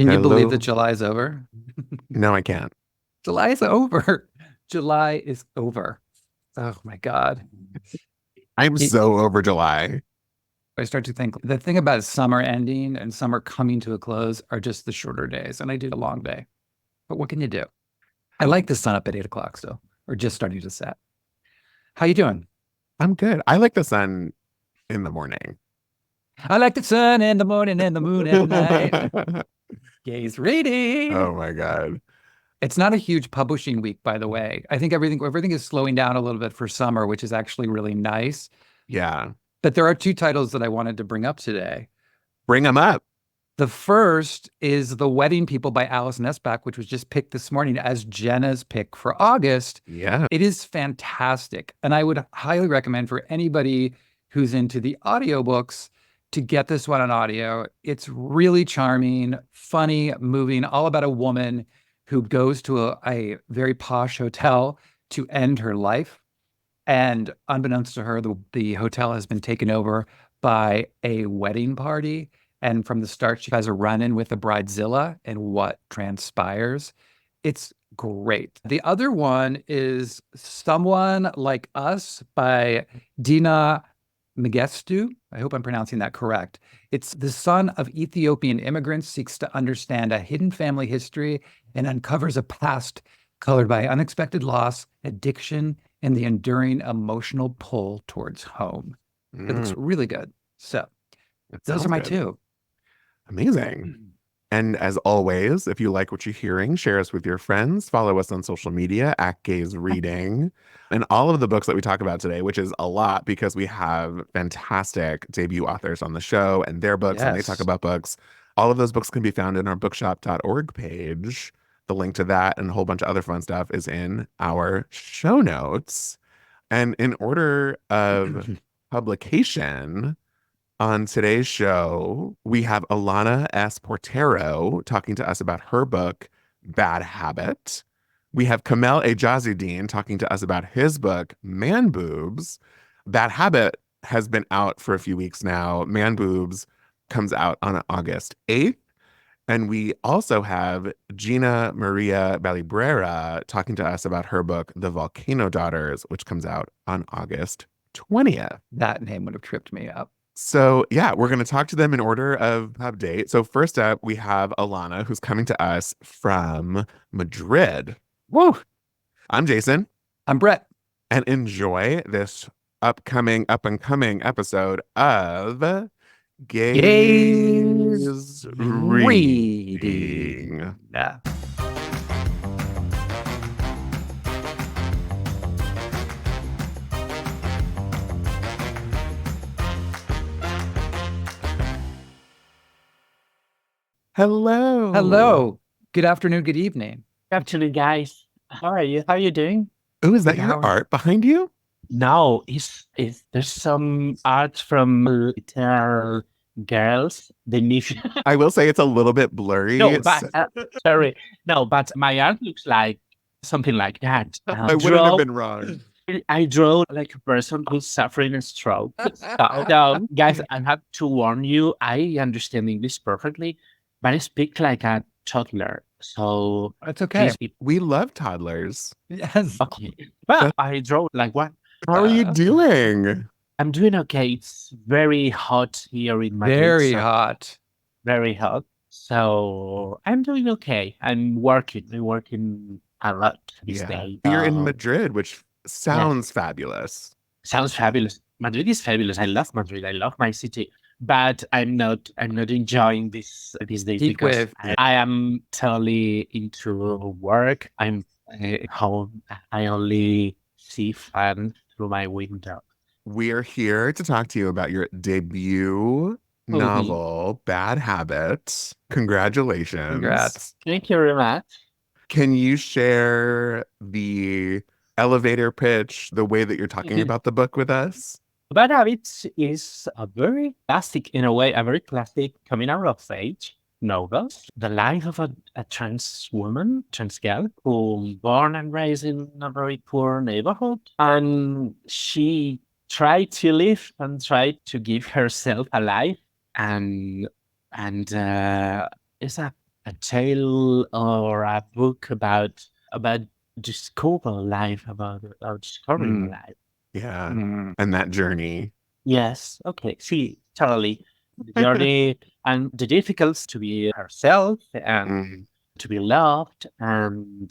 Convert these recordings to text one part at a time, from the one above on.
Can you believe that Hello. July's over? No, I can't. July is over. July is over. Oh my God. I'm It- so over July. I start to think the thing about summer ending and summer coming to a close are just the shorter days. And I did a long day. But what can you do? I like the sun up at 8 o'clock still, or just starting to set. How you doing? I'm good. I like the sun in the morning. I like the sun in the morning and the moon at night. Gaze reading. Oh my God. It's not a huge publishing week, by the way. I think everything is slowing down a little bit for summer, which is actually really nice. Yeah. But there are two titles that I wanted to bring up today. Bring them up. The first is The Wedding People by Alana S, which was just picked this morning as Jenna's pick for August. Yeah. It is fantastic. And I would highly recommend for anybody who's into the audiobooks to get this one on audio. It's really charming, funny, moving, all about a woman who goes to a very posh hotel to end her life. And unbeknownst to her, the hotel has been taken over by a wedding party. And from the start, she has a run-in with the bridezilla and what transpires. It's great. The other one is Someone Like Us by Gina Magestu. I hope I'm pronouncing that correct. It's the son of Ethiopian immigrants seeks to understand a hidden family history and uncovers a past colored by unexpected loss, addiction, and the enduring emotional pull towards home. It looks really good. So It those sounds are my good. two. Amazing. And as always, if you like what you're hearing, share us with your friends. Follow us on social media at Gaze Reading. And all of the books that we talk about today, which is a lot because we have fantastic debut authors on the show and their books, and they talk Yes. about books. All of those books can be found in our bookshop.org page. The link to that and a whole bunch of other fun stuff is in our show notes. And in order of publication, on today's show, we have Alana S. Portero talking to us about her book, Bad Habit. We have Komail Aijazuddin talking to us about his book, Manboobs. Bad Habit has been out for a few weeks now. Manboobs comes out on August 8th. And we also have Gina María Balibrera talking to us about her book, The Volcano Daughters, which comes out on August 20th. That name would have tripped me up. So, yeah, we're going to talk to them in order of update. So, first up, we have Alana, who's coming to us from Madrid. Woo! I'm Jason. I'm Brett. And enjoy this up and coming episode of Gaze Reading. Yeah. Hello. Hello. Good afternoon. Good evening. Good afternoon, guys. How are you? How are you doing? Oh, is that your art behind you? No, there's some art from little girls. They need. I will say it's a little bit blurry. No, but sorry. No, but my art looks like something like that. I wouldn't have been wrong. I draw like a person who's suffering a stroke. So, guys, I have to warn you. I understand English perfectly, but I speak like a toddler. So It's okay. We love toddlers. Yes. Okay. But I draw like one. How are you doing? I'm doing okay. It's very hot here in Madrid. Very hot. Very hot. So I'm doing okay. I'm working a lot these days. You're in Madrid, which sounds fabulous. Sounds fabulous. Madrid is fabulous. I love Madrid. I love my city. But I'm not enjoying these days because I am totally into work. I'm home. I only see fun through my window. We are here to talk to you about your debut novel, Bad Habit. Congratulations. Congrats. Thank you very much. Can you share the elevator pitch, the way that you're talking about the book with us? Bad Habits is a very classic, in a way, a very classic coming out of age novel. The life of a trans woman, trans girl, who born and raised in a very poor neighborhood. And she tried to live and tried to give herself a life. And it's a a tale or a book about discovering life, about discovering Mm, life. Yeah. mm. And that journey. Yes. Okay. See, totally. The journey and the difficulties to be herself and Mm, to be loved and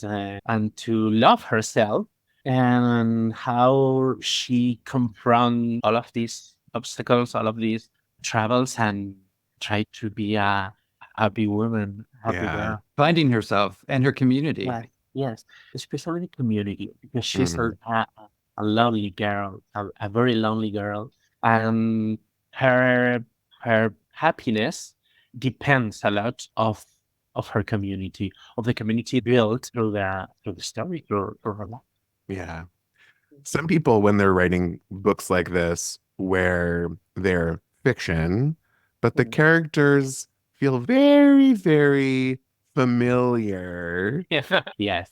to love herself and how she confront all of these obstacles, all of these travels and try to be a happy woman, happy yeah. girl. Finding herself and her community. Yes, yes, especially the community because she's Mm, a lonely girl, a very lonely girl, and her her happiness depends a lot of her community, of the community built through the story, through her life. yeah. Some people, when they're writing books like this, where they're fiction, but the Mm. characters feel very, very familiar. Yes.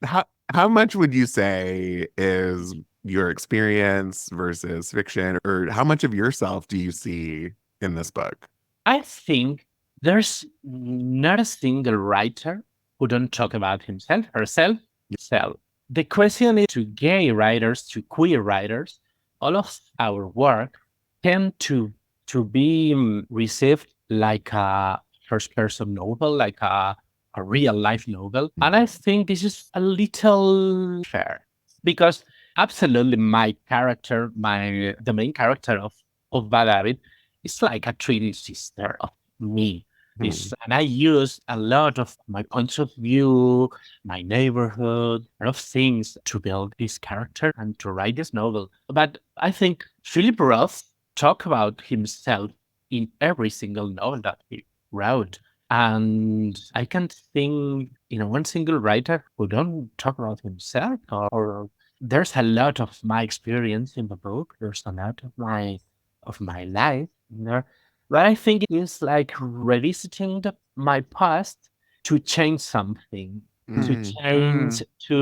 How how much would you say is your experience versus fiction, or how much of yourself do you see in this book? I think there's not a single writer who don't talk about himself, herself, self. The question is to gay writers, to queer writers, all of our work tend to be received like a first person novel, like a real life novel. And I think this is a little fair because absolutely my character, the main character of Bad Habit it's like a twin sister of me. Hmm. And I use a lot of my points of view, my neighborhood, a lot of things to build this character and to write this novel. But I think Philip Roth talked about himself in every single novel that he wrote. And I can't think in one single writer who don't talk about himself or there's a lot of my experience in the book. There's a lot of my life in there. But I think it is like revisiting my past to change something, to Mm, change, to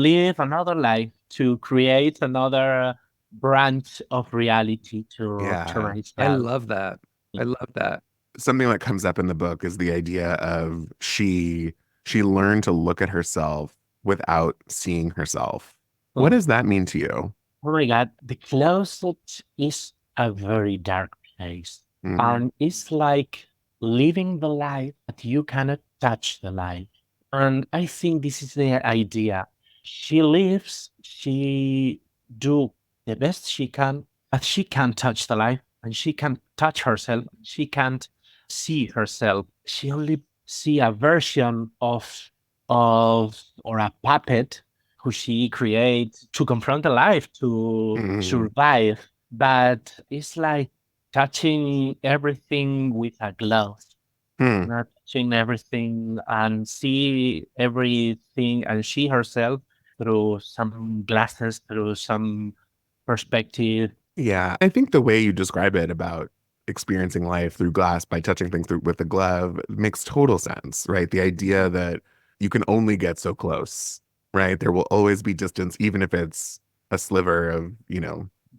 live another life, to create another branch of reality to yeah. I myself. love that. I love that. Something that comes up in the book is the idea of she learned to look at herself without seeing herself. What Oh, does that mean to you? oh my God, the closet is a very dark place. Mm, And it's like living the life, but you cannot touch the life. And I think this is the idea. She lives, she do the best she can, but she can't touch the life and she can't touch herself. She can't see herself. She only see a version of or a puppet who she creates to confront the life, to mm, survive. But it's like touching everything with a glove, mm. not touching everything and see everything and she herself through some glasses, through some perspective. Yeah, I think the way you describe it about experiencing life through glass by touching things through with a glove makes total sense, right? The idea that you can only get so close, right? There will always be distance, even if it's a sliver of,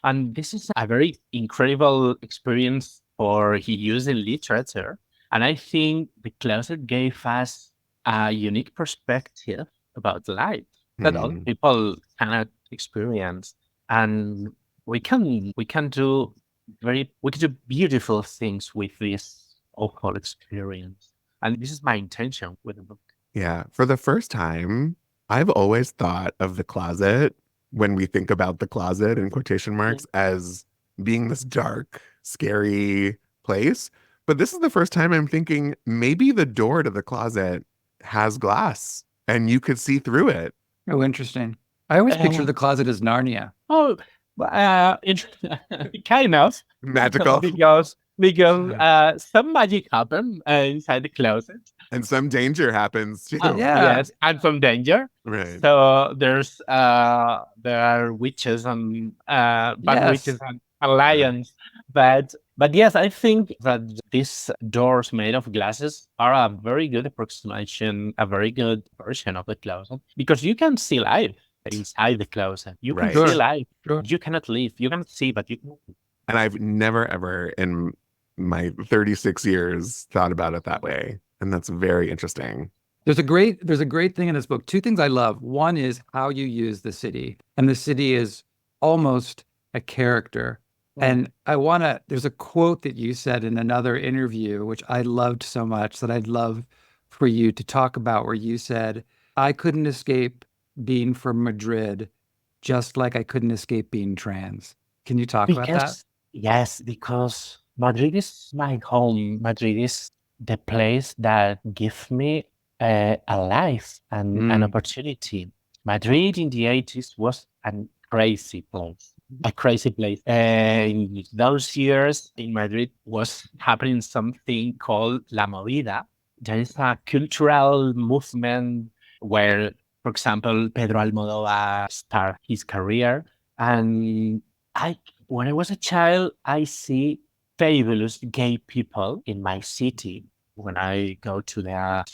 And this is a very incredible experience for he used in literature. And I think the closet gave us a unique perspective about life that other hmm, people cannot experience. And we can do we can do beautiful things with this awful experience. And this is my intention with the book. yeah. For the first time, I've always thought of the closet when we think about the closet in quotation Yeah. marks as being this dark, scary place. But this is the first time I'm thinking maybe the door to the closet has glass and you could see through it. Oh, interesting. I always picture Uh, the closet as Narnia. Oh, kind of, Magical. because some magic happen inside the closet. And some danger happens too. Yeah. Yes, and some danger. Right. So there are witches and bad witches Yes. and lions, but yes, I think that these doors made of glasses are a very good approximation, a very good version of the closet because you can see life inside the closet. You can Right. see Sure. life. Sure. You cannot live. You cannot see, but you can. And I've never ever in my 36 years thought about it that way. And that's very interesting. There's a great thing in this book. Two things I love. One is how you use the city, and the city is almost a character. And there's a quote that you said in another interview, which I loved so much that I'd love for you to talk about, where you said, I couldn't escape being from Madrid, just like I couldn't escape being trans. Can you talk about that? Yes, because Madrid is my home. Madrid is the place that gives me a life and an opportunity. Madrid in the 80s was a crazy place. In those years in Madrid was happening something called La Movida. There is a cultural movement where, for example, Pedro Almodóvar started his career. And when I was a child, I see fabulous gay people in my city. When I go to the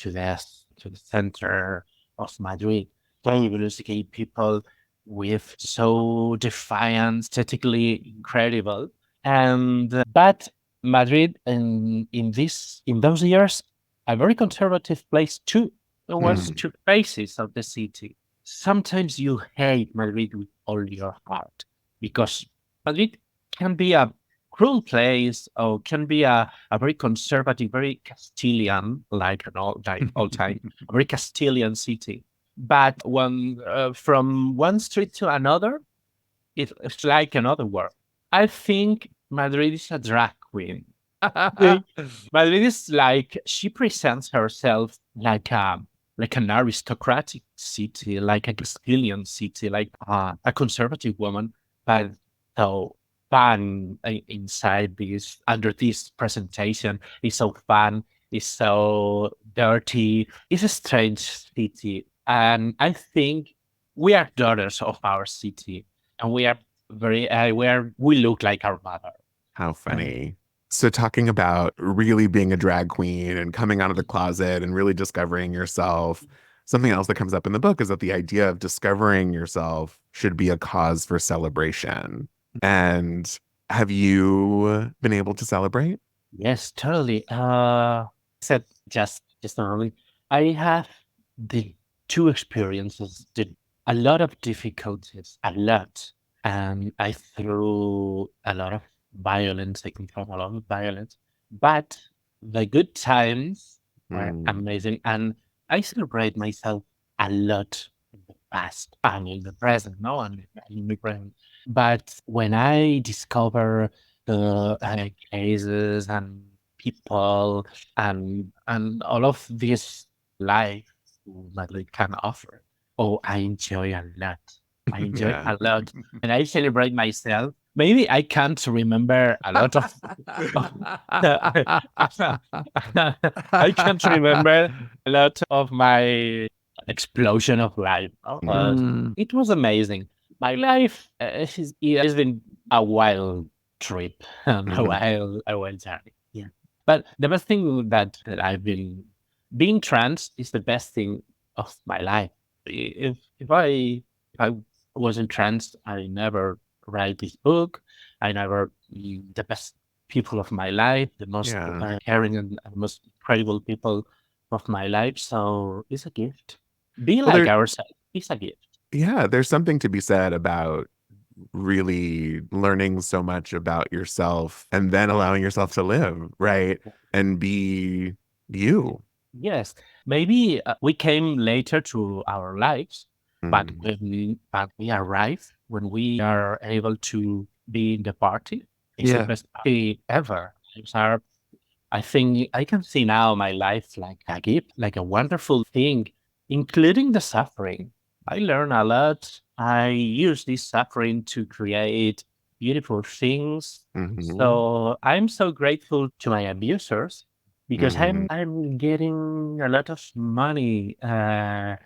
center of Madrid, fabulous gay people with so defiant, aesthetically incredible. But Madrid in those years, a very conservative place too. There was two faces of the city. Sometimes you hate Madrid with all your heart because Madrid can be a cruel place or can be a very conservative, very Castilian, like all time, a very Castilian city. But when from one street to another, it's like another world. I think Madrid is a drag queen. Madrid is like she presents herself like an aristocratic city, like a Castilian city, like a conservative woman, but so fun inside this under this presentation. It's so fun. It's so dirty. It's a strange city, and I think we are daughters of our city, and we are we look like our mother. How funny. So talking about really being a drag queen and coming out of the closet and really discovering yourself, something else that comes up in the book is that the idea of discovering yourself should be a cause for celebration. And have you been able to celebrate? Yes, totally. Said just normally. I have the two experiences, a lot of difficulties, a lot. And I threw a lot of violence, I can throw a lot of violence. But the good times were amazing. And I celebrate myself a lot in the past and in the present, no, and in the present. But when I discover the cases and people and all of this life Madrid can offer, oh, I enjoy a lot. I enjoy a lot, and I celebrate myself. Maybe I can't remember a lot of. I can't remember a lot of my explosion of life. But it was amazing. My life has been a wild trip and a wild journey. Yeah, but the best thing that I've been being trans is the best thing of my life. If I wasn't trans, I never write this book. I never the best people of my life, the most caring and most incredible people of my life. So it's a gift. Be like ourselves. It's a gift. Yeah, there's something to be said about really learning so much about yourself and then allowing yourself to live, right? And be you. Yes, maybe we came later to our lives, but when we arrive, when we are able to be in the party, it's the best party ever. I think I can see now my life like a gift, like a wonderful thing, including the suffering. I learn a lot. I use this suffering to create beautiful things. So I'm so grateful to my abusers because I'm getting a lot of money. There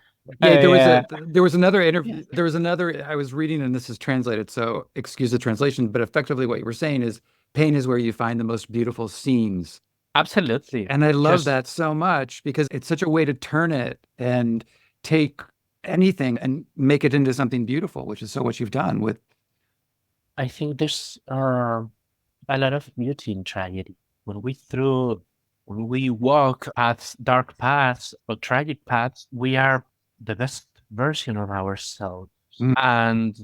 was another interview. There was another I was reading, and this is translated, so excuse the translation, but effectively what you were saying is pain is where you find the most beautiful scenes. Absolutely. And I love that so much because it's such a way to turn it and take anything and make it into something beautiful, which is so what you've done with. I think there's a lot of beauty in tragedy. When we threw when we walk paths, dark paths or tragic paths, we are the best version of ourselves. Mm. And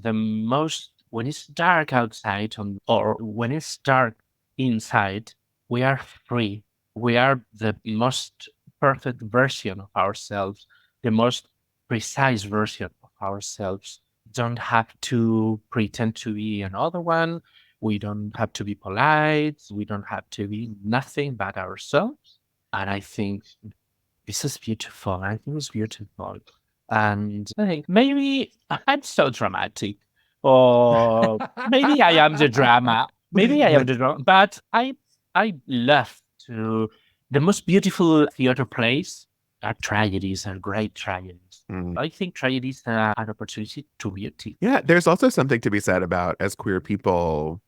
when it's dark outside or when it's dark inside, we are free. We are the most perfect version of ourselves, the most precise version of ourselves. Don't have to pretend to be another one. We don't have to be polite. We don't have to be nothing but ourselves. And I think this is beautiful. I think it's beautiful. And I think maybe I'm so dramatic, or maybe I am the drama. Maybe I am the drama. But I love to the most beautiful theater plays are tragedies, are great tragedies. Mm. I think tragedies are an opportunity to beauty. Yeah, there's also something to be said about, as queer people,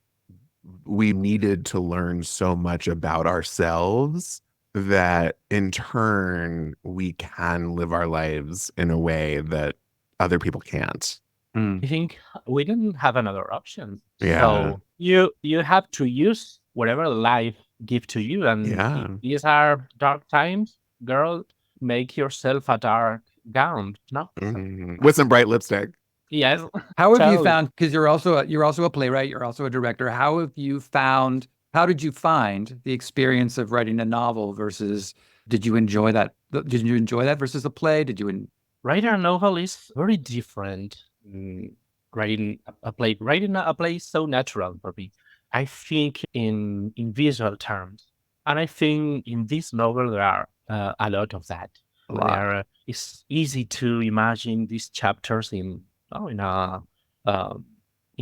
we needed to learn so much about ourselves that in turn we can live our lives in a way that other people can't. I think we didn't have another option. Yeah. So you have to use whatever life gives to you. And Yeah. if these are dark times, girl, make yourself a dark gown. No? With some bright lipstick. Yes. How have you Totally. found, because you're also a playwright, you're also a director. How did you find the experience of writing a novel versus did you enjoy that versus a play? Writing a novel is very different. Writing a play is so natural for me. I think in visual terms, and I think in this novel there are a lot of that. A lot. It's easy to imagine these chapters in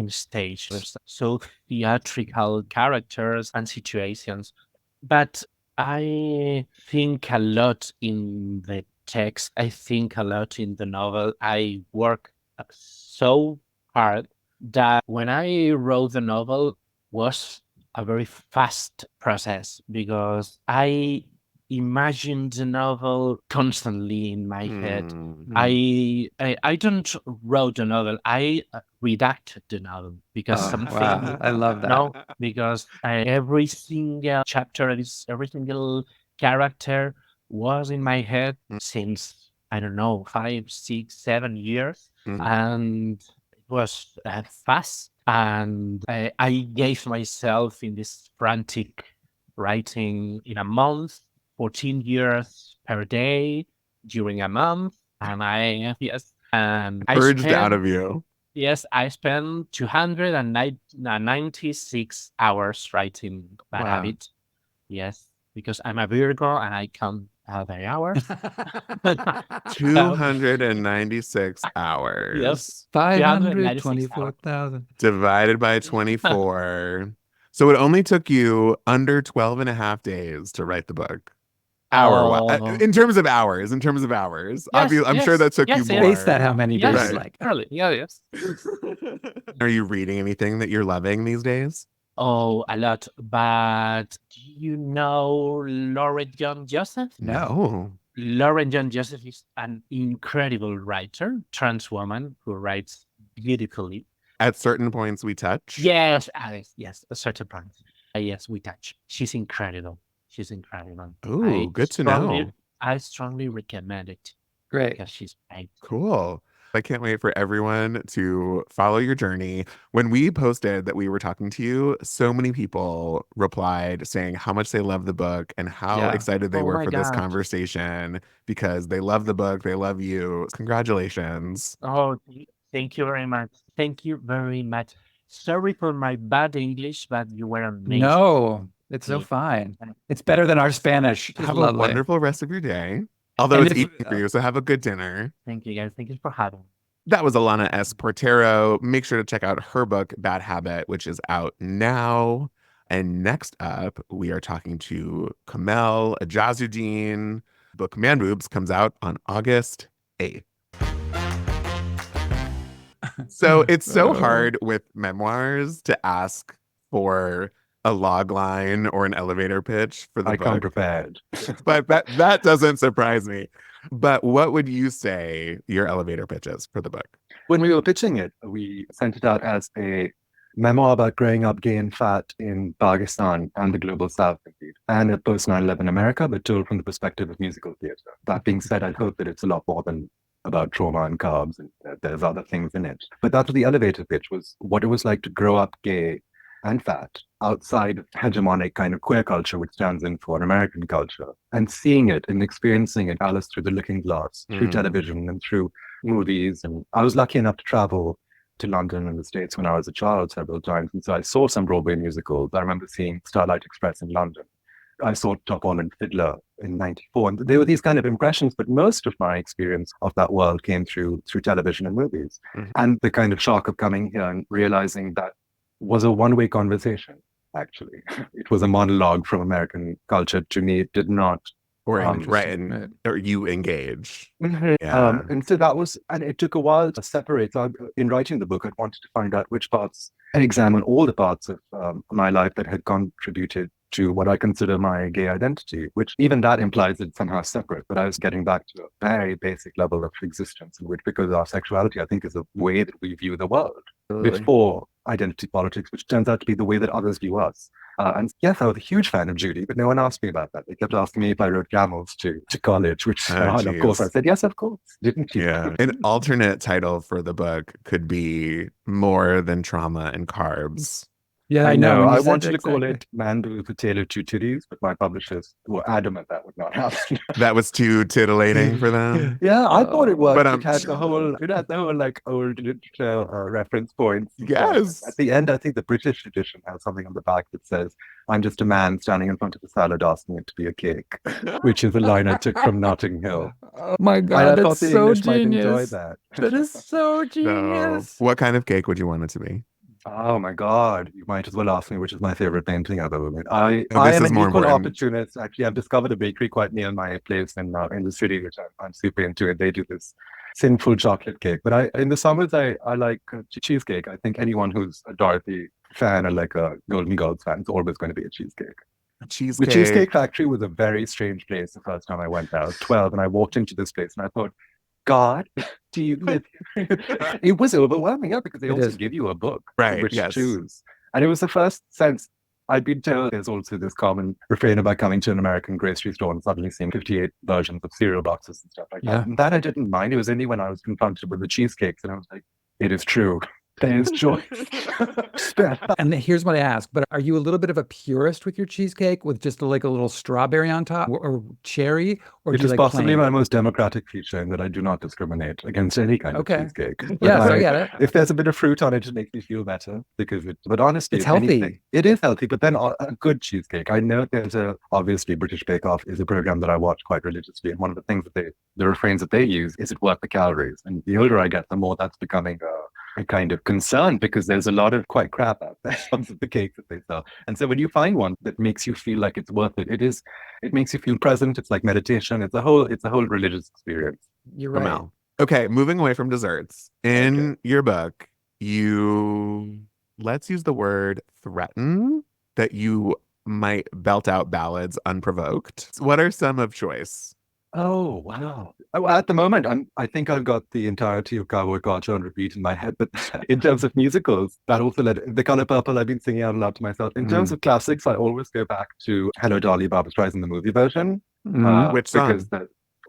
stage. There's so theatrical characters and situations, but I think a lot in the text. I think a lot in the novel. I work so hard that when I wrote the novel was a very fast process because I imagined the novel constantly in my head. I don't wrote the novel. I redacted the novel because something. Wow, I love that. No, because every single chapter, every single character was in my head since, I don't know, 5, 6, 7 years. And it was fast. And I gave myself in this frantic writing in a month, 14 years per day during a month. And Urged out of you. Yes, I spent 296 hours writing that habit. Yes, because I'm a Virgo and I count the hours. 296 hours. Yes. 524,000. Divided by 24. So it only took you under 12 and a half days to write the book. In terms of hours. Yes, I'm sure that took you more. Space that how many days Yes, like. early. Yes. Are you reading anything that you're loving these days? Oh, a lot. But do you know Lauren John Joseph? No. Lauren John Joseph is an incredible writer, trans woman who writes beautifully. At certain points we touch? Yes, Alice. Yes, a certain point. Yes, we touch. She's incredible. Ooh, good to know. I strongly recommend it. Great. Because she's great. Cool. I can't wait for everyone to follow your journey. When we posted that we were talking to you, so many people replied saying how much they love the book and how excited they were for this conversation because they love the book, they love you. Congratulations. Oh, thank you very much. Thank you very much. Sorry for my bad English, but you were amazing. No, it's so fine. It's better than our Spanish. Have a wonderful rest of your day. Although it's evening for you, so have a good dinner. Thank you, guys. Thank you for having me. That was Alana S. Portero. Make sure to check out her book, Bad Habit, which is out now. And next up, we are talking to Komail Aijazuddin. Book Manboobs comes out on August 8th. So it's so hard with memoirs to ask for a log line or an elevator pitch for the book. I come prepared. But that doesn't surprise me. But what would you say your elevator pitch is for the book? When we were pitching it, we sent it out as a memoir about growing up gay and fat in Pakistan and the global South, indeed, and a post-9/11 America, but told from the perspective of musical theatre. That being said, I hope that it's a lot more than about trauma and carbs, and there's other things in it. But that's what the elevator pitch was, what it was like to grow up gay and fat outside of hegemonic kind of queer culture, which stands in for an American culture, and seeing it and experiencing it, Alice, through the looking glass, through television and through movies. And I was lucky enough to travel to London and the States when I was a child several times. And so I saw some Broadway musicals. I remember seeing Starlight Express in London. I saw Top Holland Fiddler in '94. And there were these kind of impressions, but most of my experience of that world came through television and movies. And the kind of shock of coming here and realizing that was a one-way conversation, actually. It was a monologue from American culture to me. It did not. Or you engage. And so that was, and it took a while to separate. So in writing the book, I wanted to find out which parts and examine all the parts of my life that had contributed to what I consider my gay identity, which even that implies it's somehow separate. But I was getting back to a very basic level of existence, in which, because our sexuality, I think, is a way that we view the world before identity politics, which turns out to be the way that others view us. And yes, I was a huge fan of Judy, but no one asked me about that. They kept asking me if I wrote camels to college, which of course I said, yes, of course. Didn't you? Yeah. An alternate title for the book could be More Than Trauma and Carbs. Yeah, I know. I wanted to call it Manboobs, A Tale of Two Titties, but my publishers were adamant that would not happen. That was too titillating for them. Yeah, I thought it was. But it had the whole like old literature reference points. Yes. At the end, I think the British edition has something on the back that says, "I'm just a man standing in front of a salad asking it to be a cake," which is a line I took from Notting Hill. Oh my God, that's so English genius. might enjoy that. That is so genius. So, what kind of cake would you want it to be? Oh my God! You might as well ask me which is my favorite painting I've ever made. I this am is an more equal important. opportunist. Actually, I've discovered a bakery quite near my place in the city, which I'm super into. And they do this sinful chocolate cake. But in the summers, I like cheesecake. I think anyone who's a Dorothy fan or like a Golden Girls fan is always going to be a cheesecake. Cheesecake. The Cheesecake Factory was a very strange place the first time I went there. I was 12 and I walked into this place and I thought, God, do you live here? It was overwhelming, because they also give you a book, right? Which yes. choose. And it was the first sense I'd been told there's also this common refrain about coming to an American grocery store and suddenly seeing 58 versions of cereal boxes and stuff like that. And that I didn't mind. It was only when I was confronted with the cheesecakes and I was like, it is true. There's choice. And here's what I ask, but are you a little bit of a purist with your cheesecake with just like a little strawberry on top or cherry? Or it do is you like possibly plain? my most democratic feature in that I do not discriminate against any kind of cheesecake. Yes, I get it. If there's a bit of fruit on it, it makes me feel better but honestly, it's healthy. It is healthy, but then a good cheesecake. I know there's obviously British Bake Off is a program that I watch quite religiously. And one of the things that the refrains that they use is it worth the calories? And the older I get, the more that's becoming a kind of concern, because there's a lot of quite crap out there of the cakes that they sell. And so when you find one that makes you feel like it's worth it, it makes you feel present. It's like meditation. It's a whole religious experience. You're right. Komail. Okay, moving away from desserts. In your book, let's use the word threaten that you might belt out ballads unprovoked. What are some of choice? Oh, wow. At the moment, I think I've got the entirety of Cowboy Carter on repeat in my head. But in terms of musicals, that also led The Color Purple, I've been singing out loud to myself. In terms of classics, I always go back to Hello, Dolly, Barbra Streisand, the movie version. Which song? Because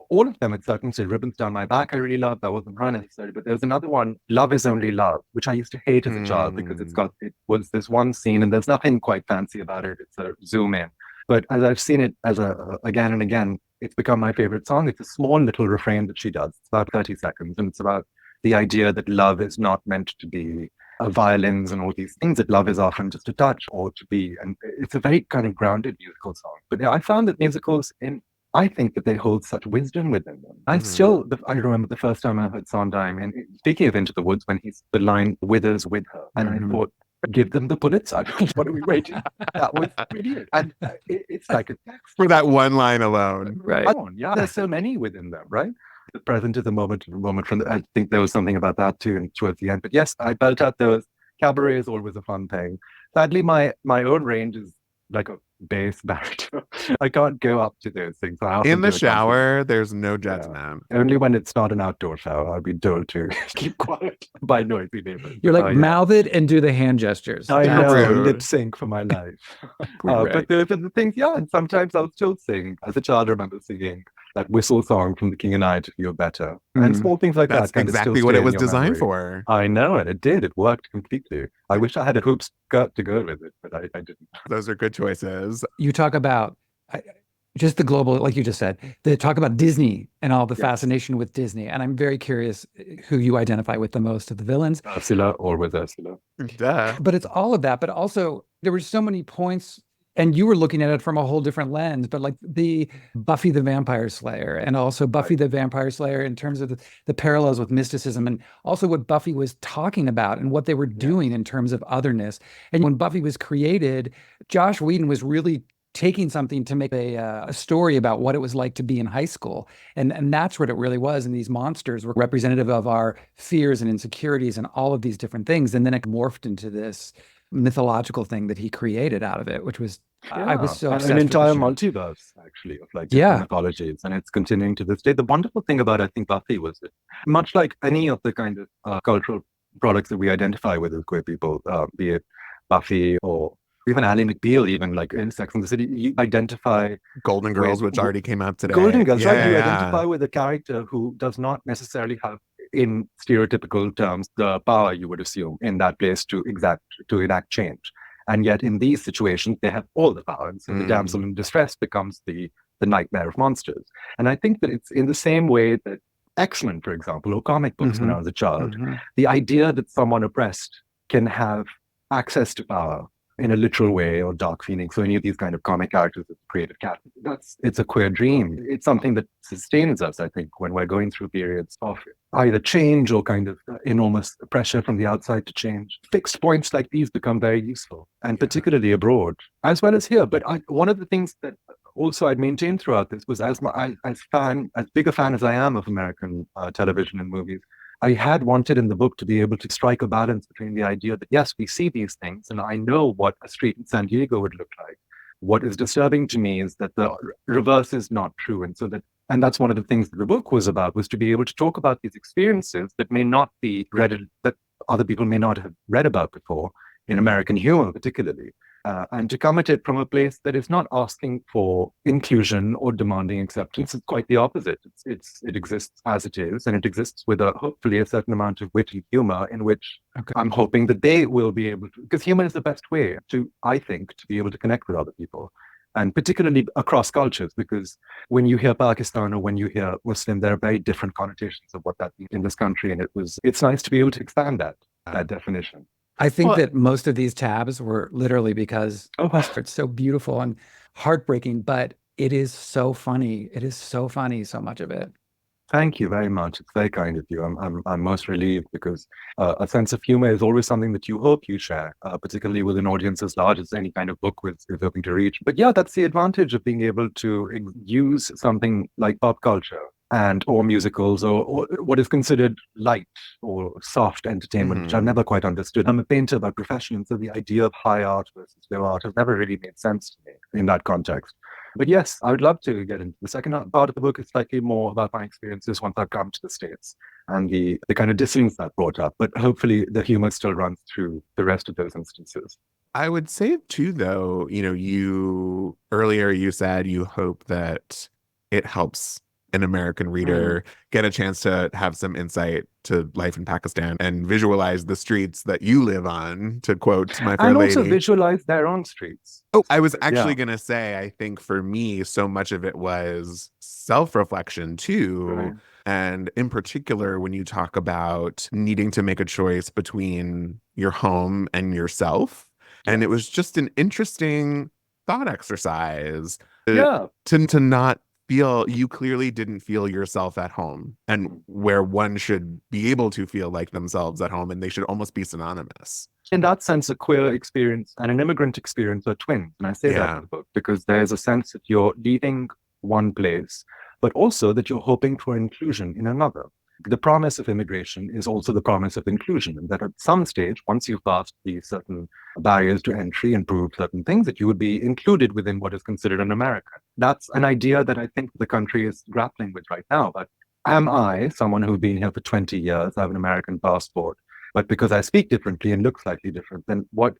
all of them, at certain say Ribbons Down My Back, I really love. That wasn't her necessarily. But there's another one, Love Is Only Love, which I used to hate as a child because it was this one scene and there's nothing quite fancy about it. It's a zoom in. But as I've seen it again and again, it's become my favorite song. It's a small little refrain that she does. It's about 30 seconds. And it's about the idea that love is not meant to be violins and all these things, that love is often just a touch or to be. And it's a very kind of grounded musical song. But I found that musicals, I think that they hold such wisdom within them. I remember the first time I heard Sondheim, and speaking of Into the Woods, when the line withers with her. And I thought, give them the Pulitzer. What are we waiting? That was brilliant. And it's like a text. For that one line alone. Right. Yeah, there's so many within them, right? The present is a moment from I think there was something about that too, and towards the end. But yes, I felt out those. Cabaret is always a fun thing. Sadly, my own range is like bass, baritone. I can't go up to those things. I often In the do it once a- shower, there's no judgment. Only when it's not an outdoor shower, I'll be told to keep quiet by noisy neighbors. You're like, Oh, yeah. mouth it and do the hand gestures. I That's know, rude. lip sync for my life. Right. But those are the things, yeah, and sometimes I'll still sing. As a child, I remember singing that whistle song from The King and I to Feel Better. And Mhm. small things like That's that kind of exactly still what stay it in was your designed memory. for. I know, and it did. It worked completely. I wish I had a hoop skirt to go with it, but I didn't. Those are good choices. You talk about just the global, like you just said, they talk about Disney and all the Yes. fascination with Disney. And I'm very curious who you identify with the most of the villains. Ursula, always Ursula. Duh. But it's all of that. But also, there were so many points, and you were looking at it from a whole different lens. But like the Buffy the Vampire Slayer, and also Buffy the Vampire Slayer in terms of the parallels with mysticism, and also what Buffy was talking about and what they were doing in terms of otherness. And when Buffy was created, Josh Whedon was really taking something to make a story about what it was like to be in high school. And that's what it really was. And these monsters were representative of our fears and insecurities and all of these different things. And then it morphed into this mythological thing that he created out of it, which was, I was so obsessed an with the entire show. multiverse, actually, of like Yeah. different mythologies. And it's continuing to this day. The wonderful thing about, I think, Buffy was that much like any of the kind of cultural products that we identify with as queer people, be it Buffy or even Ally McBeal, even like in Sex and the City, you identify Golden Girls, with- which already came out today. Golden Girls, Yeah, right? You yeah. identify with a character who does not necessarily have, in stereotypical terms, the power you would assume in that place to enact change. And yet in these situations, they have all the power. And so the damsel in distress becomes the nightmare of monsters. And I think that it's in the same way that X-Men, for example, or comic books when I was a child, the idea that someone oppressed can have access to power in a literal way, or Dark Phoenix, or any of these kind of comic characters with creative characters. It's a queer dream. It's something that sustains us, I think, when we're going through periods of either change or kind of enormous pressure from the outside to change. Fixed points like these become very useful, and particularly abroad, as well as here. But one of the things that also I'd maintained throughout this was, as big a fan as I am of American television and movies, I had wanted in the book to be able to strike a balance between the idea that, yes, we see these things, and I know what a street in San Diego would look like. What is disturbing to me is that the reverse is not true. And that's one of the things that the book was about, was to be able to talk about these experiences that may not be read, that other people may not have read about before, in American humor particularly. And to come at it from a place that is not asking for inclusion or demanding acceptance. It's quite the opposite. It exists as it is, and it exists with hopefully a certain amount of wit and humor, in which I'm hoping that they will be able to, because humor is the best way to, I think, to be able to connect with other people, and particularly across cultures, because when you hear Pakistan or when you hear Muslim, there are very different connotations of what that means in this country, and it's nice to be able to expand that definition. I think that most of these tabs were literally because it's so beautiful and heartbreaking, but it is so funny. It is so funny, so much of it. Thank you very much. It's very kind of you. I'm most relieved, because a sense of humor is always something that you hope you share, particularly with an audience as large as any kind of book is hoping to reach. But yeah, that's the advantage of being able to use something like pop culture or musicals, or what is considered light or soft entertainment, which I've never quite understood. I'm a painter by profession, so the idea of high art versus low art has never really made sense to me in that context. But yes, I would love to get into the second part of the book. Is slightly more about my experiences once I've come to the States and the kind of dissonance that brought up. But hopefully the humor still runs through the rest of those instances. I would say too, though, you earlier you said you hope that it helps an American reader get a chance to have some insight to life in Pakistan and visualize the streets that you live on, to quote my fair and lady. also visualize their own streets. Oh, I was actually going to say, I think for me, so much of it was self-reflection too. Right. And in particular, when you talk about needing to make a choice between your home and yourself. And it was just an interesting thought exercise to not feel, you clearly didn't feel yourself at home, and where one should be able to feel like themselves at home, and they should almost be synonymous. In that sense, a queer experience and an immigrant experience are twins. And I say that in the book because there's a sense that you're leaving one place, but also that you're hoping for inclusion in another. The promise of immigration is also the promise of inclusion, and that at some stage, once you've passed these certain barriers to entry and proved certain things, that you would be included within what is considered an American. That's an idea that I think the country is grappling with right now. But am I, someone who's been here for 20 years, I have an American passport, but because I speak differently and look slightly different, then what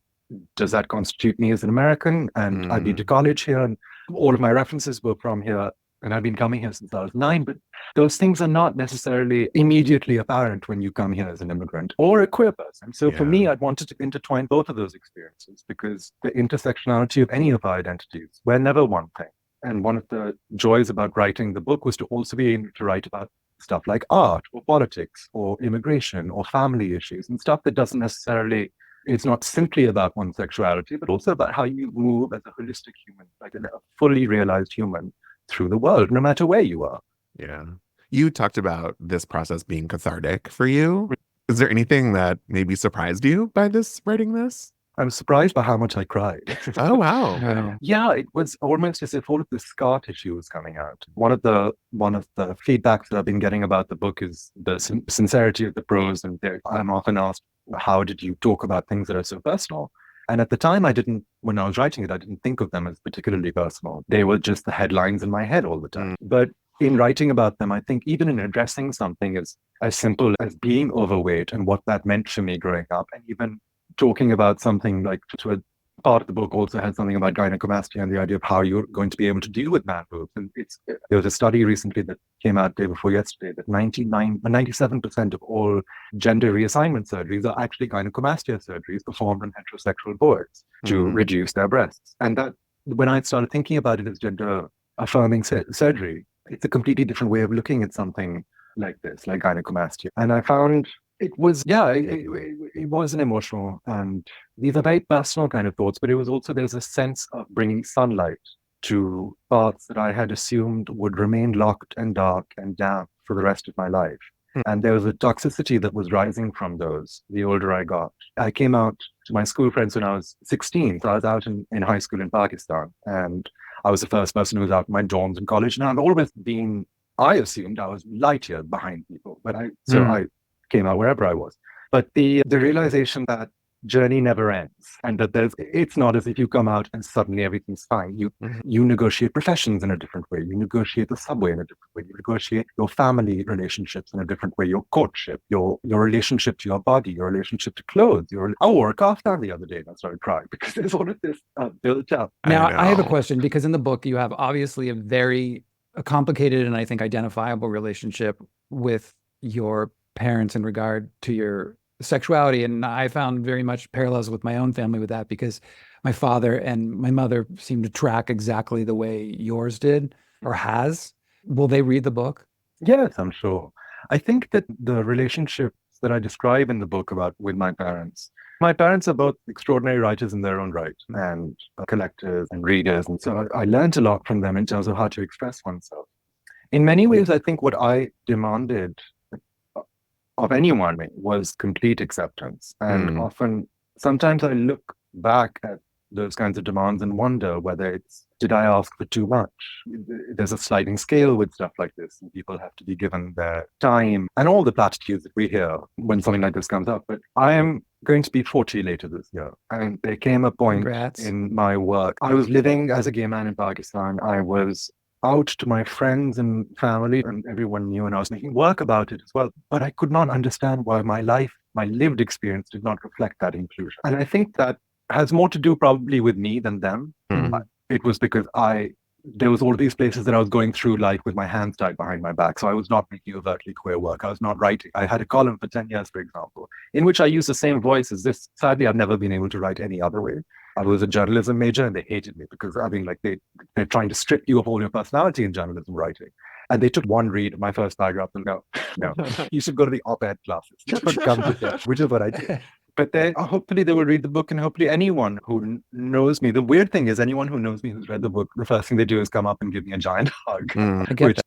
does that constitute me as an American? And I've been to college here, and all of my references were from here, and I've been coming here since I was 9. But those things are not necessarily immediately apparent when you come here as an immigrant or a queer person. So for me, I wanted to intertwine both of those experiences, because the intersectionality of any of our identities, we're never one thing. And one of the joys about writing the book was to also be able to write about stuff like art or politics or immigration or family issues, and stuff that doesn't necessarily, it's not simply about one's sexuality, but also about how you move as a holistic human, like a fully realized human through the world, no matter where you are. Yeah. You talked about this process being cathartic for you. Is there anything that maybe surprised you by writing this? I'm surprised by how much I cried. Oh, wow. Yeah, it was almost as if all of the scar tissue was coming out. One of the feedbacks that I've been getting about the book is the sincerity of the prose. And I'm often asked, how did you talk about things that are so personal? And at the time, when I was writing it, I didn't think of them as particularly personal. They were just the headlines in my head all the time. But in writing about them, I think even in addressing something as simple as being overweight and what that meant for me growing up, and even talking about something like, to a part of the book also had something about gynecomastia and the idea of how you're going to be able to deal with Manboobs. And there was a study recently that came out day before yesterday that 97% of all gender reassignment surgeries are actually gynecomastia surgeries performed on heterosexual boys to reduce their breasts. And that, when I started thinking about it as gender affirming surgery, it's a completely different way of looking at something like this, like gynecomastia. And I found it was an emotional, and these are very personal kind of thoughts, but it was also, there's a sense of bringing sunlight to paths that I had assumed would remain locked and dark and damp for the rest of my life. And there was a toxicity that was rising from those the older I got. I came out to my school friends when I was 16. So I was out in high school in Pakistan, and I was the first person who was out in my dorms in college. And I've always been, I assumed I was light years behind people, but I came out wherever I was. But the realization that journey never ends, and that it's not as if you come out and suddenly everything's fine. You negotiate professions in a different way. You negotiate the subway in a different way. You negotiate your family relationships in a different way. Your courtship, your relationship to your body, your relationship to clothes. I wore a kaftan the other day and I started crying because there's all of this built up. Now, I have a question, because in the book you have obviously a complicated and I think identifiable relationship with your parents in regard to your sexuality. And I found very much parallels with my own family with that, because my father and my mother seem to track exactly the way yours did or has. Will they read the book? Yes, I'm sure. I think that the relationships that I describe in the book with my parents are both extraordinary writers in their own right, and collectors and readers. And so I learned a lot from them in terms of how to express oneself. In many ways, I think what I demanded of anyone was complete acceptance. And often, sometimes I look back at those kinds of demands and wonder whether it's, did I ask for too much? There's a sliding scale with stuff like this, and people have to be given their time and all the platitudes that we hear when something like this comes up. But I am going to be 40 later this year. And there came a point in my work. I was living as a gay man in Pakistan. I was out to my friends and family, and everyone knew, and I was making work about it as well. But I could not understand why my lived experience did not reflect that inclusion. And I think that has more to do probably with me than them. It was because there was all these places that I was going through life with my hands tied behind my back. So I was not making overtly queer work. I was not writing. I had a column for 10 years, for example, in which I used the same voice as this. Sadly, I've never been able to write any other way. I was a journalism major, and they hated me because they're trying to strip you of all your personality in journalism writing. And they took one read of my first paragraph and go, no, you should go to the op-ed classes. That's what comes with it, which is what I did. But hopefully they will read the book, and hopefully anyone who knows me. The weird thing is, anyone who knows me who's read the book, the first thing they do is come up and give me a giant hug.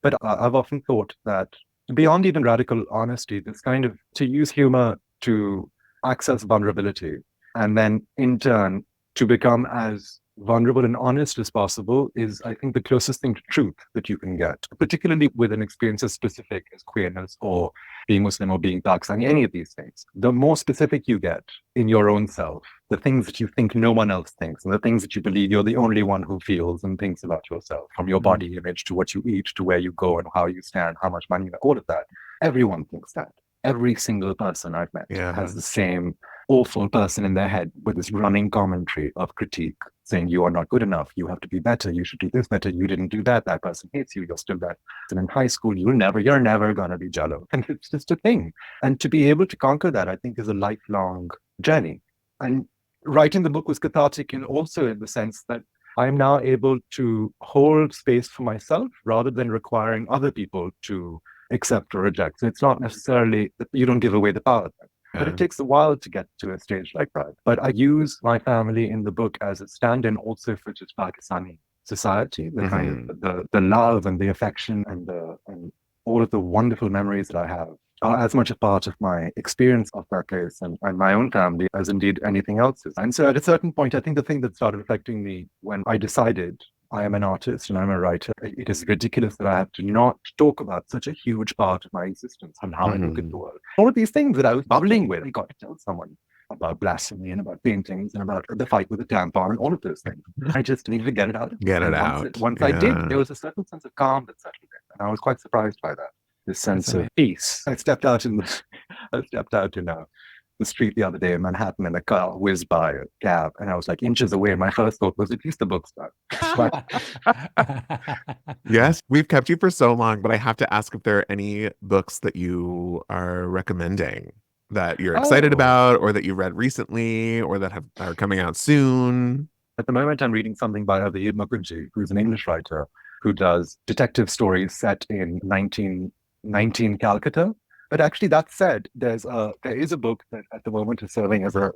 But I've often thought that beyond even radical honesty, this kind of, to use humor to access vulnerability, and then in turn to become as vulnerable and honest as possible is, I think, the closest thing to truth that you can get, particularly with an experience as specific as queerness or being Muslim or being Pakistani, any of these things. The more specific you get in your own self, the things that you think no one else thinks, and the things that you believe you're the only one who feels and thinks about yourself, from your body image to what you eat to where you go and how you stand, how much money you have, all of that. Everyone thinks that. Every single person I've met has the same awful person in their head with this running commentary of critique saying you are not good enough, you have to be better, you should do this better, you didn't do that, that person hates you, you're still that. And in high school, you're never gonna be jello. And it's just a thing. And to be able to conquer that, I think, is a lifelong journey. And writing the book was cathartic, and also in the sense that I'm now able to hold space for myself rather than requiring other people to accept or reject. So it's not necessarily that you don't give away the power. But it takes a while to get to a stage like that. But I use my family in the book as a stand-in also for just Pakistani society, the kind of the love and the affection and all of the wonderful memories that I have are as much a part of my experience of that place and my own family as indeed anything else is. And so at a certain point, I think the thing that started affecting me when I decided I am an artist and I'm a writer, it is ridiculous that I have to not talk about such a huge part of my existence and how I look at the world. All of these things that I was bubbling with, I got to tell someone about blasphemy and about paintings and about the fight with the tampon and all of those things. I just needed to get it out. Once I did, there was a certain sense of calm that settled in. And I was quite surprised by that. This sense of peace. I stepped out in the street the other day in Manhattan, and a car whizzed by a cab, and I was like inches away. And my first thought was, at least the book's done. Yes, we've kept you for so long, but I have to ask if there are any books that you are recommending that you're excited about, or that you read recently, or that are coming out soon. At the moment, I'm reading something by Habig, who's an English writer who does detective stories set in 1919 Calcutta. But actually, that said, there is a book that at the moment is serving as the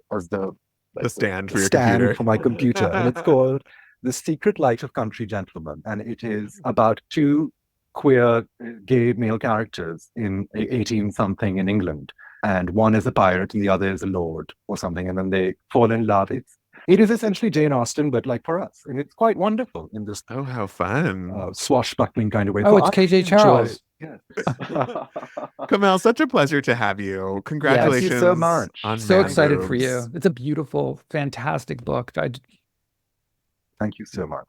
stand for your computer. For my computer, and it's called The Secret Life of Country Gentlemen, and it is about two queer gay male characters in 18-something in England, and one is a pirate and the other is a lord or something, and then they fall in love. It is essentially Jane Austen, but like for us, and it's quite wonderful in this how fun swashbuckling kind of way. Oh, it's KJ Charles. Yes. Komail, such a pleasure to have you. Congratulations. Thank you so much. So excited for you. It's a beautiful, fantastic book. Thank you so much.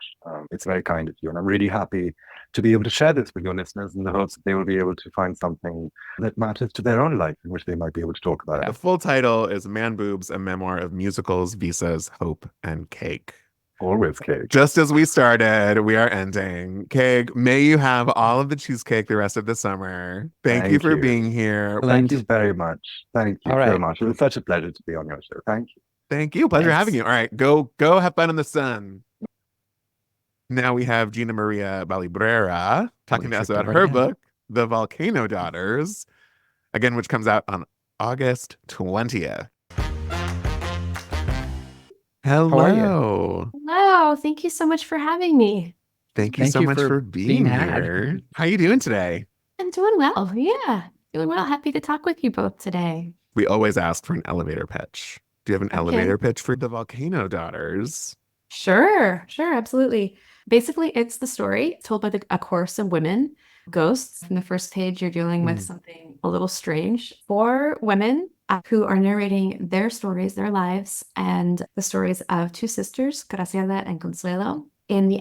It's very kind of you. And I'm really happy to be able to share this with your listeners in the hopes that they will be able to find something that matters to their own life in which they might be able to talk about it. The full title is Manboobs, a memoir of musicals, visas, hope, and cake. Always cake. Just as we started, we are ending. Cake, may you have all of the cheesecake the rest of the summer. Thank you for being here. Thank you very much. Thank you so much. It was such a pleasure to be on your show. Thank you. Thank you. Pleasure having you. All right, go have fun in the sun. Now we have Gina María Balibrera talking to us about her book, The Volcano Daughters, again, which comes out on August 20th. Hello. Hello. Thank you so much for having me. Thank you so much for being here. How are you doing today? I'm doing well. Yeah, doing well. Happy to talk with you both today. We always ask for an elevator pitch. Do you have an elevator pitch for The Volcano Daughters? Sure, absolutely. Basically, it's the story told by a chorus of women, ghosts. In the first page, you're dealing with something a little strange. 4 women who are narrating their stories, their lives, and the stories of 2 sisters, Graciela and Consuelo, in the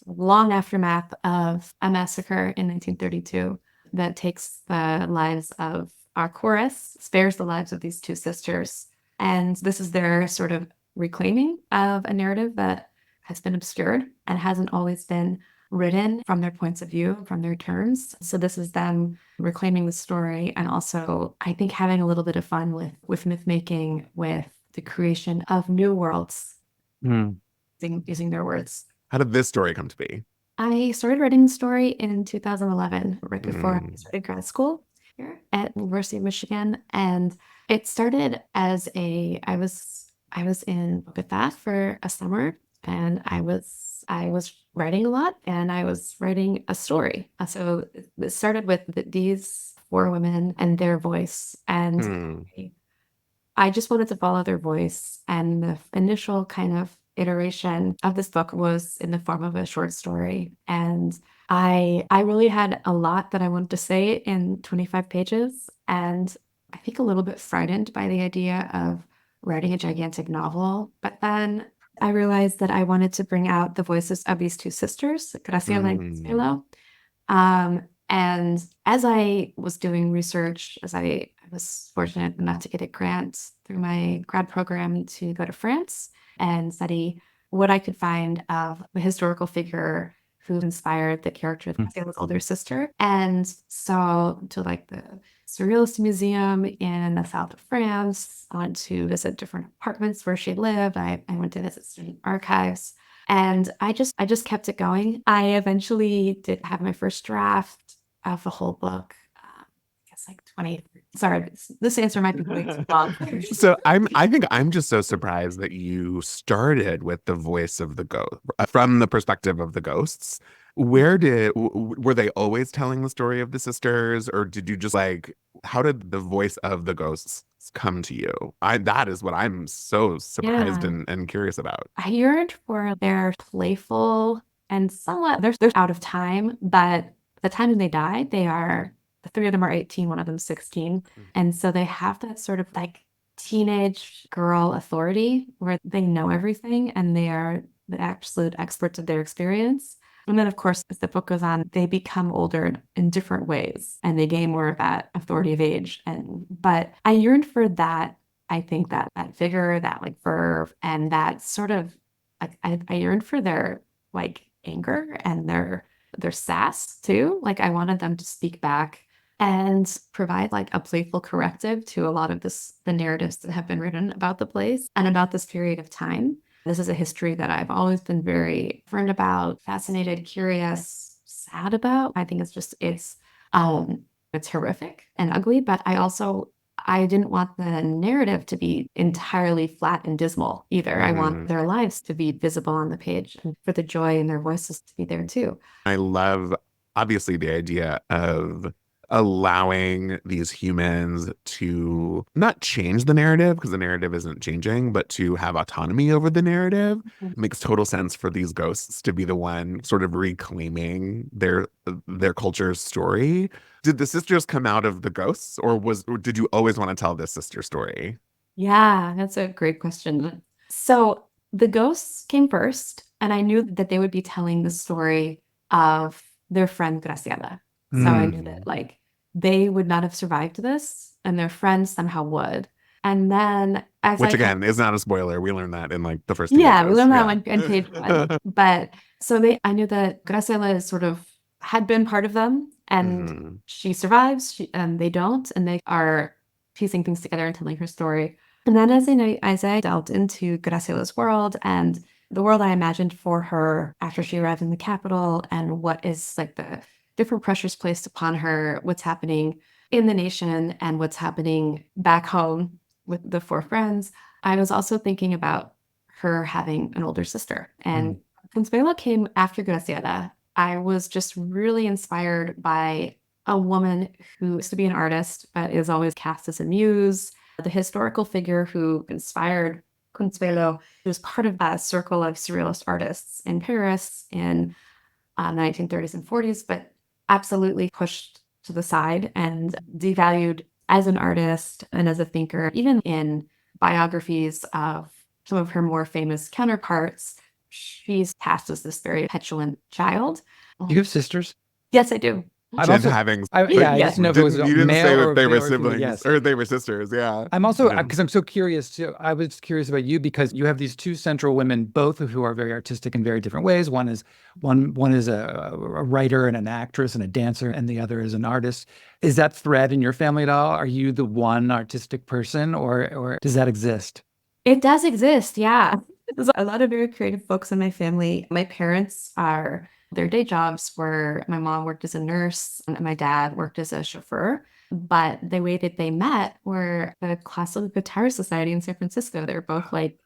long aftermath of a massacre in 1932 that takes the lives of our chorus, spares the lives of these 2 sisters. And this is their sort of reclaiming of a narrative that has been obscured and hasn't always been written from their points of view, from their terms. So this is them reclaiming the story, and also, I think, having a little bit of fun with myth making, with the creation of new worlds, using their words. How did this story come to be? I started writing the story in 2011, right before I started grad school here at University of Michigan, and it started as I was in Bogota for a summer, and I was writing a lot, and I was writing a story. So it started with these 4 women and their voice, and I just wanted to follow their voice. And the initial kind of iteration of this book was in the form of a short story. And I really had a lot that I wanted to say in 25 pages. And I think a little bit frightened by the idea of writing a gigantic novel. But then I realized that I wanted to bring out the voices of these two sisters, Graciela and Consuelo. And as I was doing research, as I was fortunate enough to get a grant through my grad program to go to France and study what I could find of a historical figure who inspired the character of Graciela's older sister. And so to like the Surrealist Museum in the south of France, I went to visit different apartments where she lived. I went to visit student archives. And I just kept it going. I eventually did have my first draft of the whole book. I guess like 20. Sorry, this answer might be way too long. So I think I'm just so surprised that you started with the voice of the ghost from the perspective of the ghosts. Were they always telling the story of the sisters, or did you just like, how did the voice of the ghosts come to you? That is what I'm so surprised and curious about. I yearned for their playful and somewhat they're out of time, but the time when they died, the three of them are 18, one of them 16. And so they have that sort of like teenage girl authority where they know everything and they are the absolute experts of their experience. And then, of course, as the book goes on, they become older in different ways and they gain more of that authority of age. But I yearned for that. I think that vigor, that like verve, and that sort of, I yearned for their like anger and their sass too. Like I wanted them to speak back and provide like a playful corrective to a lot of the narratives that have been written about the place and about this period of time. This is a history that I've always been very concerned about, fascinated, curious, sad about. I think it's horrific and ugly, but I didn't want the narrative to be entirely flat and dismal either. I want their lives to be visible on the page and for the joy in their voices to be there too. I love, obviously, the idea of allowing these humans to not change the narrative, because the narrative isn't changing, but to have autonomy over the narrative. It makes total sense for these ghosts to be the one sort of reclaiming their culture's story. Did the sisters come out of the ghosts, or did you always want to tell this sister story? Yeah, that's a great question. So the ghosts came first, and I knew that they would be telling the story of their friend Graciela. So I knew that like they would not have survived this and their friends somehow would. And then Which again is not a spoiler. We learned that in like the first we pages. learned that on page 1. But so I knew that Graciela is sort of had been part of them and she survives and they don't, and they are piecing things together and telling her story. And then as I delved into Graciela's world and the world I imagined for her after she arrived in the capital and what is like the different pressures placed upon her, what's happening in the nation and what's happening back home with the 4 friends, I was also thinking about her having an older sister. And Consuelo came after Graciela. I was just really inspired by a woman who used to be an artist, but is always cast as a muse, the historical figure who inspired Consuelo. She was part of that circle of surrealist artists in Paris in the 1930s and 40s, but absolutely pushed to the side and devalued as an artist and as a thinker. Even in biographies of some of her more famous counterparts, she's cast as this very petulant child. You have sisters? Yes, I do. I'm Jen also, having, I just know if it was you didn't male say or if they were female or female, siblings yes. or they were sisters. Yeah. I'm also, Yeah. because I'm so curious too. I was curious about you because you have these 2 central women, both of who are very artistic in very different ways. One is a writer and an actress and a dancer, and the other is an artist. Is that thread in your family at all? Are you the one artistic person, or does that exist? It does exist, yeah. There's a lot of very creative folks in my family. My parents their day jobs were, my mom worked as a nurse and my dad worked as a chauffeur. But the way that they met were the Classical Guitar Society in San Francisco. They were both like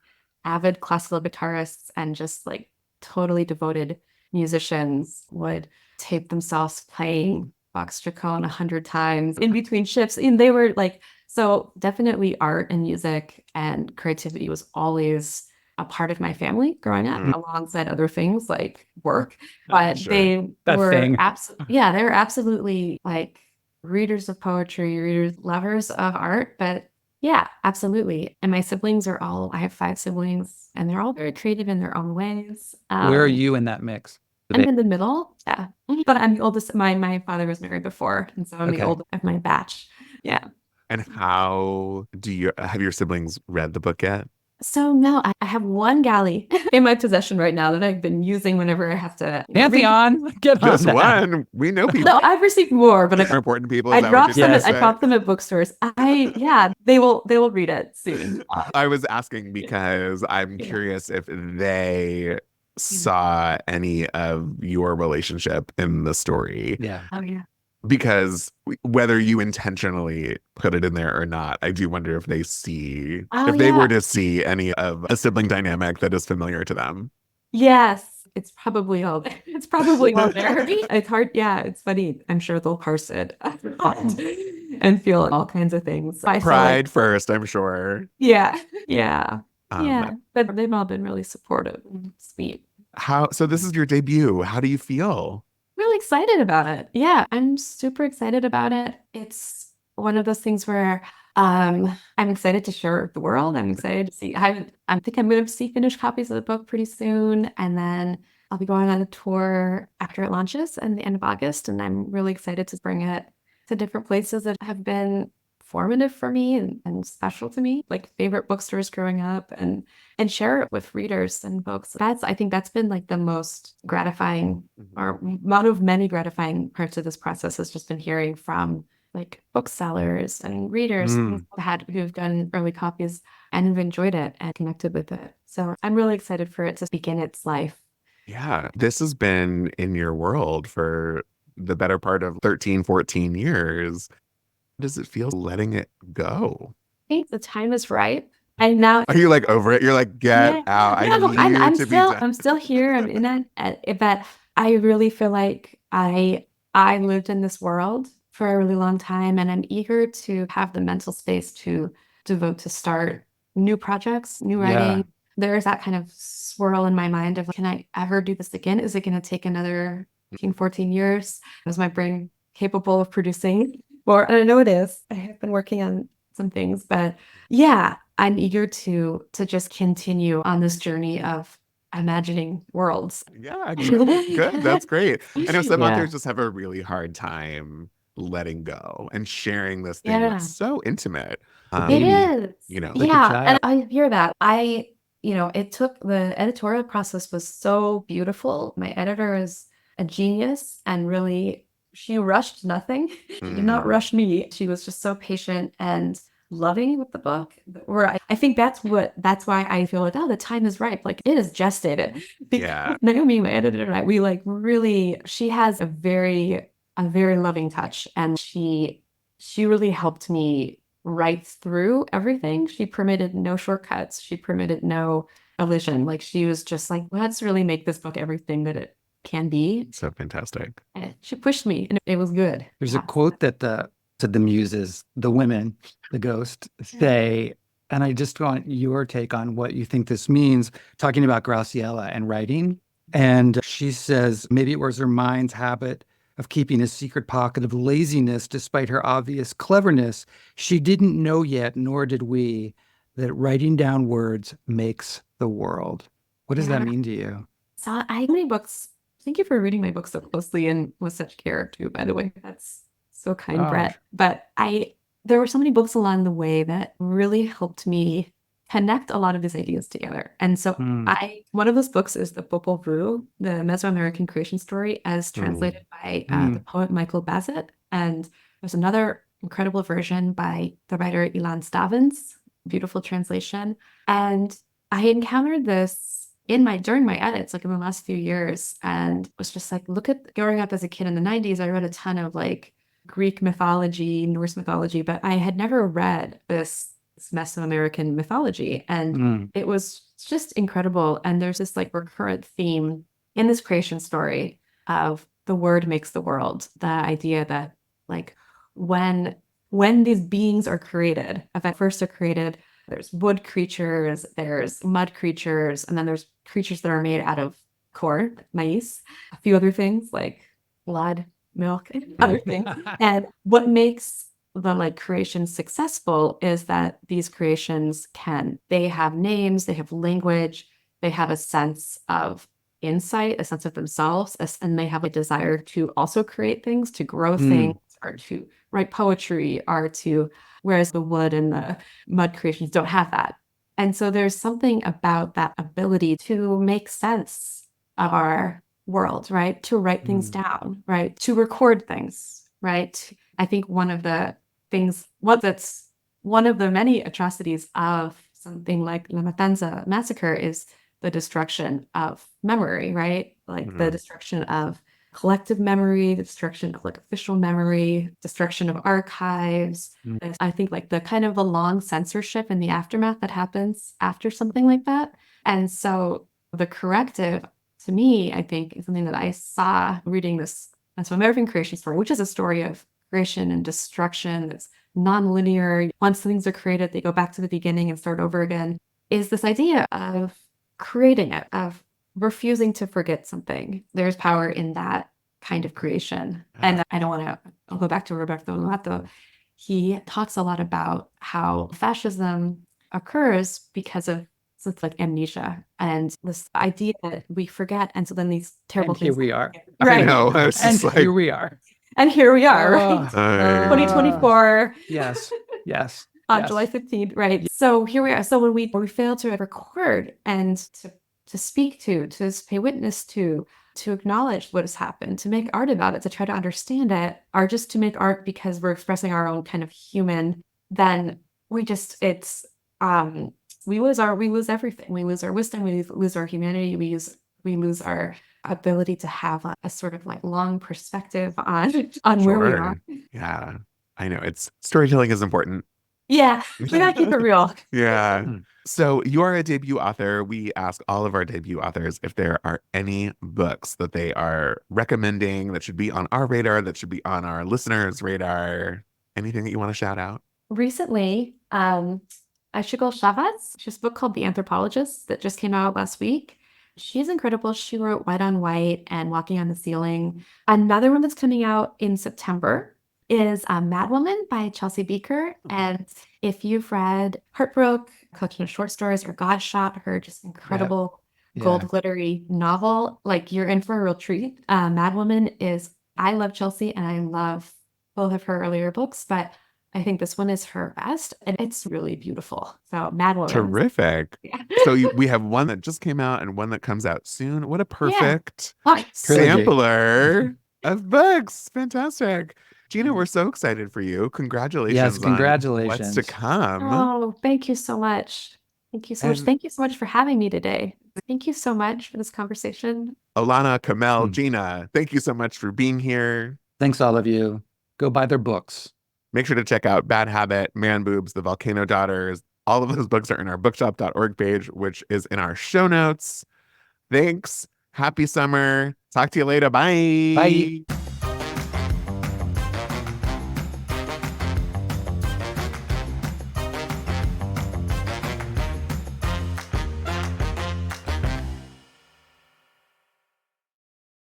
avid classical guitarists and just like totally devoted musicians, would tape themselves playing Bach's Chaconne 100 times in between shifts. And they were like, so definitely art and music and creativity was always a part of my family growing up alongside other things like work. But Sure. they That were thing. yeah, they were absolutely like readers of poetry, lovers of art. But yeah, absolutely. And my siblings are all, I have 5 siblings, and they're all very creative in their own ways. Where are you in that mix? I'm in the middle. Yeah. But I'm the oldest. My father was married before, and so I'm the Okay. oldest of my batch. Yeah. And how have your siblings read the book yet? So no, I have one galley in my possession right now that I've been using whenever I have to Pantheon, get on Just that. one. We know people. No, I've received more, but More important people. I Is that what dropped you're them. trying to I say? dropped them at bookstores. They will read it soon. I was asking because I'm Yeah. curious if they saw any of your relationship in the story. Yeah. Oh yeah. Because whether you intentionally put it in there or not, I do wonder if they see, Oh, if they yeah. were to see any of a sibling dynamic that is familiar to them. Yes, it's probably all there. It's probably all there. It's hard. Yeah, it's funny. I'm sure they'll parse it and feel all kinds of things. I feel like, Pride first, I'm sure. yeah, yeah, Um, yeah. But they've all been really supportive and sweet. So this is your debut. How do you feel? Really excited about it. Yeah, I'm super excited about it. It's one of those things where I'm excited to share it with the world. I'm excited to see. I think I'm going to see finished copies of the book pretty soon, and then I'll be going on a tour after it launches in the end of August. And I'm really excited to bring it to different places that have been formative for me and special to me, like favorite bookstores growing up, and share it with readers and folks. I think that's been like the most gratifying, or one of many gratifying parts of this process, has just been hearing from like booksellers and readers who've done early copies and have enjoyed it and connected with it. So I'm really excited for it to begin its life. Yeah, this has been in your world for the better part of 13, 14 years. Does it feel letting it go? I think the time is ripe. And now Are you like over it? You're like, get out. I No, need I'm you to still be done. I'm still here. I'm in it, but I really feel like I lived in this world for a really long time, and I'm eager to have the mental space to devote to start new projects, new Yeah. writing. There's that kind of swirl in my mind of, can I ever do this again? Is it going to take another 13, 14 years? Is my brain capable of producing more? And I know it is. I have been working on some things, but yeah, I'm eager to just continue on this journey of imagining worlds. Yeah, good. That's great. I know some Yeah. authors just have a really hard time letting go and sharing this thing Yeah. that's so intimate. It Baby, is. you know, like a Yeah, child. and I hear that. It took, the editorial process was so beautiful. My editor is a genius, and really, she rushed nothing. She did not rush me. She was just so patient and loving with the book. Where I think that's why I feel like, oh, the time is ripe. Like, it is gestated. Because Yeah. Naomi, my editor, and I, we like really, she has a very loving touch, and she really helped me write through everything. She permitted no shortcuts. She permitted no elision. Like, she was just like, let's really make this book everything that it can be. So fantastic. And she pushed me, and it was good. There's Yeah. a quote that the muses, the women, the ghost, say, and I just want your take on what you think this means, talking about Graciela and writing. And she says, maybe it was her mind's habit of keeping a secret pocket of laziness despite her obvious cleverness. She didn't know yet, nor did we, that writing down words makes the world. What does that Yeah. mean to you? So I have many books. Thank you for reading my book so closely and with such care too, by the way. That's so kind, Oh, Brett. But there were so many books along the way that really helped me connect a lot of these ideas together. And so one of those books is the Popol Vuh, the Mesoamerican creation story, as translated by the poet Michael Bassett. And there's another incredible version by the writer Ilan Stavins, beautiful translation. And I encountered this during my edits, like in the last few years, and was just like, look at growing up as a kid in the 90s, I read a ton of like Greek mythology, Norse mythology, but I had never read this Mesoamerican mythology. And it was just incredible. And there's this like recurrent theme in this creation story of the word makes the world. The idea that like when these beings are created, if at first they're created There's wood creatures, there's mud creatures, and then there's creatures that are made out of corn, maize, a few other things like blood, milk, and other things. And what makes the creations successful is that these creations they have names, they have language, they have a sense of insight, a sense of themselves, and they have a desire to also create things, to grow things, or to write poetry, whereas the wood and the mud creations don't have that. And so there's something about that ability to make sense of our world, right? To write things down, right? To record things, right? I think one of the many atrocities of something like La Matanza massacre is the destruction of memory, right? The destruction of collective memory, the destruction of official memory, destruction of archives. I think the kind of a long censorship in the aftermath that happens after something like that. And so the corrective, to me, I think, is something that I saw reading this American Creation Story, which is a story of creation and destruction. It's non-linear. Once things are created, they go back to the beginning and start over again. Is this idea of creating it, of refusing to forget something. There's power in that kind of creation. And I'll go back to Roberto Lovato. He talks a lot about how fascism occurs because of amnesia and this idea that we forget. And so then these terrible And here things. we are. Right. I know. I was And just here we are. And here we are, Oh, right? I- 2024. Yes. Yes. On yes. July 15th, right? So here we are. So when we fail to record and to speak to pay witness to acknowledge what has happened, to make art about it, to try to understand it, or just to make art because we're expressing our own kind of human, then we lose everything. We lose our wisdom. We lose our humanity. We lose our ability to have a sort of long perspective on where we are. Yeah, I know. Storytelling is important. Yeah, we gotta keep it real. Yeah. So you are a debut author. We ask all of our debut authors if there are any books that they are recommending that should be on our radar, that should be on our listeners' radar. Anything that you want to shout out? Recently, Ashigol Shavaz, she has a book called The Anthropologist that just came out last week. She's incredible. She wrote White on White and Walking on the Ceiling. Another one that's coming out in September is Madwoman by Chelsea Beaker. And if you've read Heartbroke, Collection of Short Stories, or God Shot, her just incredible gold glittery novel, you're in for a real treat. Madwoman I love Chelsea and I love both of her earlier books, but I think this one is her best and it's really beautiful. So Madwoman. Terrific. Yeah. So we have one that just came out and one that comes out soon. What a perfect Nice. sampler of books. Fantastic. Gina, we're so excited for you. Congratulations. Yes, on congratulations. what's to come. Oh, thank you so much. Thank you so much. And- Thank you so much for having me today. Thank you so much for this conversation. Alana, Komail, Gina, thank you so much for being here. Thanks, all of you. Go buy their books. Make sure to check out Bad Habit, Manboobs, The Volcano Daughters. All of those books are in our bookshop.org page, which is in our show notes. Thanks. Happy summer. Talk to you later. Bye. Bye.